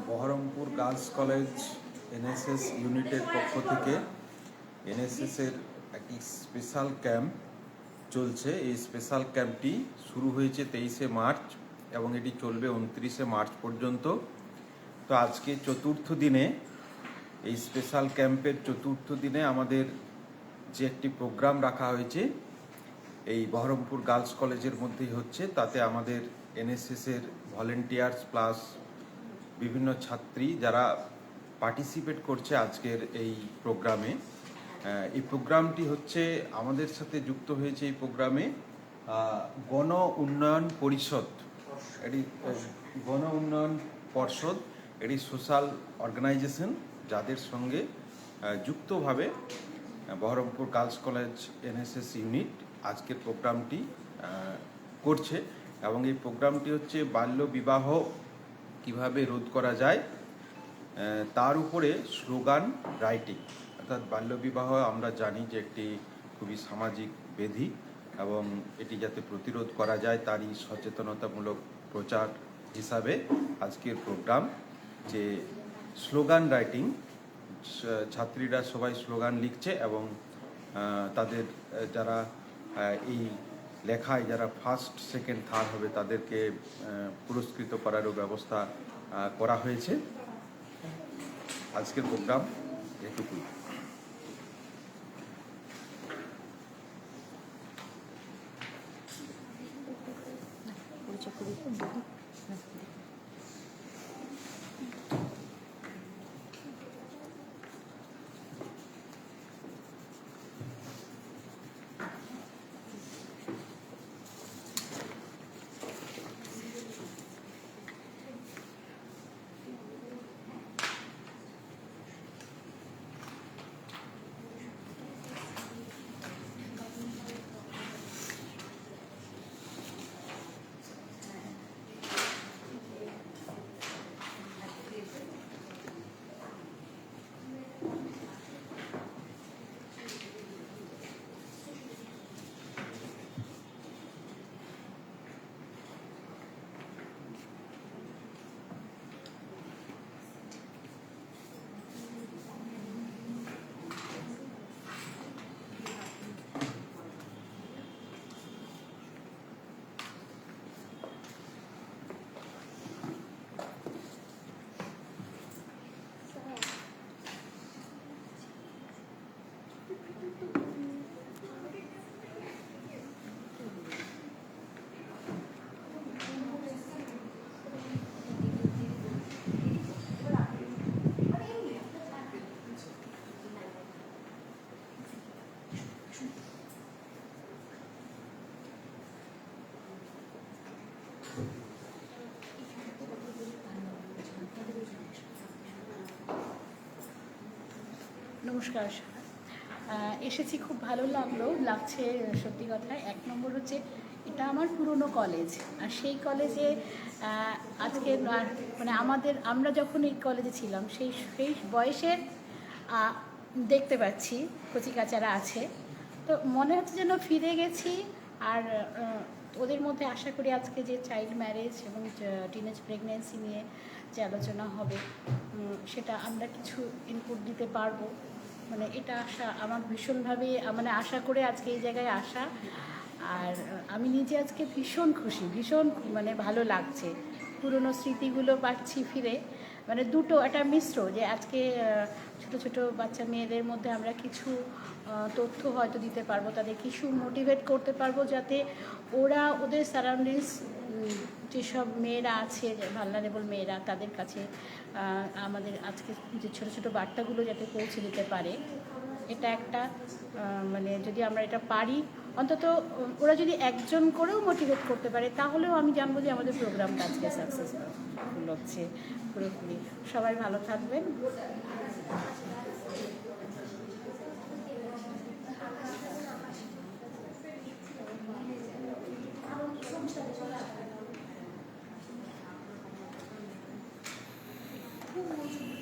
Baharampur girls college NSS ইউনিটের পক্ষ থেকে এনএসএসের একটি স্পেশাল ক্যাম্প চলছে। এই স্পেশাল ক্যাম্পটি শুরু হয়েছে 23শে মার্চ এবং এটি চলবে 29শে মার্চ পর্যন্ত। তো আজকে চতুর্থ দিনে, এই স্পেশাল ক্যাম্পের চতুর্থ দিনে আমাদের যে একটি প্রোগ্রাম রাখা হয়েছে এই বহরমপুর গার্লস কলেজের মধ্যেই হচ্ছে। তাতে আমাদের এনএসএসের ভলেন্টিয়ার্স প্লাস বিভিন্ন ছাত্রী যারা পার্টিসিপেট করছে আজকের এই প্রোগ্রামে। এই প্রোগ্রামটি হচ্ছে, আমাদের সাথে যুক্ত হয়েছে এই প্রোগ্রামে গণ উন্নয়ন পরিষদ, এটি গণ উন্নয়ন পর্ষদ, এটি সোশ্যাল অর্গানাইজেশন, যাদের সঙ্গে যুক্তভাবে Baharampur girls college NSS unit আজকের প্রোগ্রামটি করছে। এবং এই প্রোগ্রামটি হচ্ছে বাল্য বিবাহ কিভাবে রোধ করা যায় তার উপরে স্লোগান রাইটিং। অর্থাৎ বাল্যবিবাহ আমরা জানি যে একটি খুবই সামাজিক ব্যাধি এবং এটি যাতে প্রতিরোধ করা যায় তারই সচেতনতামূলক প্রচার হিসাবে আজকের প্রোগ্রাম। যে স্লোগান রাইটিং, ছাত্রীরা সবাই স্লোগান লিখছে এবং তাদের যারা এই লেখায় যারা ফার্স্ট সেকেন্ড থার্ড হবে তাদেরকে পুরস্কৃত করারও ব্যবস্থা করা হয়েছে। আজকের প্রোগ্রাম এটুকুই। নমস্কার। এসেছি, খুব ভালো লাগছে সত্যি কথা। এক নম্বর হচ্ছে এটা আমার পুরনো কলেজ, আর সেই কলেজে আজকে মানে আমরা যখন এই কলেজে ছিলাম সেই বয়সের দেখতে পাচ্ছি কচিকাচারা আছে, তো মনে হচ্ছে যেন ফিরে গেছি। আর ওদের মধ্যে আশা করি আজকে যে চাইল্ড ম্যারেজ এবং টিনেজ প্রেগনেন্সি নিয়ে যে আলোচনা হবে সেটা আমরা কিছু ইনপুট দিতে পারবো। মানে এটা আমার ভীষণভাবে আশা করে আজকে এই জায়গায় আসা। আর আমি নিজে আজকে ভীষণ খুশি, ভীষণ ভালো লাগছে। পুরনো স্মৃতিগুলো পাচ্ছি ফিরে, দুটো একটা মিশ্র, যে আজকে ছোট ছোট বাচ্চা মেয়েদের মধ্যে আমরা কিছু তথ্য হয়তো দিতে পারবো, তাদের কিছু মোটিভেট করতে পারবো যাতে ওরা ওদের সারাউন্ডিংস যেসব মেয়েরা আছে, ভালনারেবল মেয়েরা, তাদের কাছে আমাদের আজকে যে ছোটো ছোটো বার্তাগুলো যাতে পৌঁছে দিতে পারে। এটা একটা যদি আমরা এটা পারি, অন্তত ওরা যদি একজন করেও মোটিভেট করতে পারে তাহলেও আমি জানবো যে আমাদের প্রোগ্রামটা আজকে সাকসেসফুল হচ্ছে পুরোপুরি। সবাই ভালো থাকবেন। Thank you.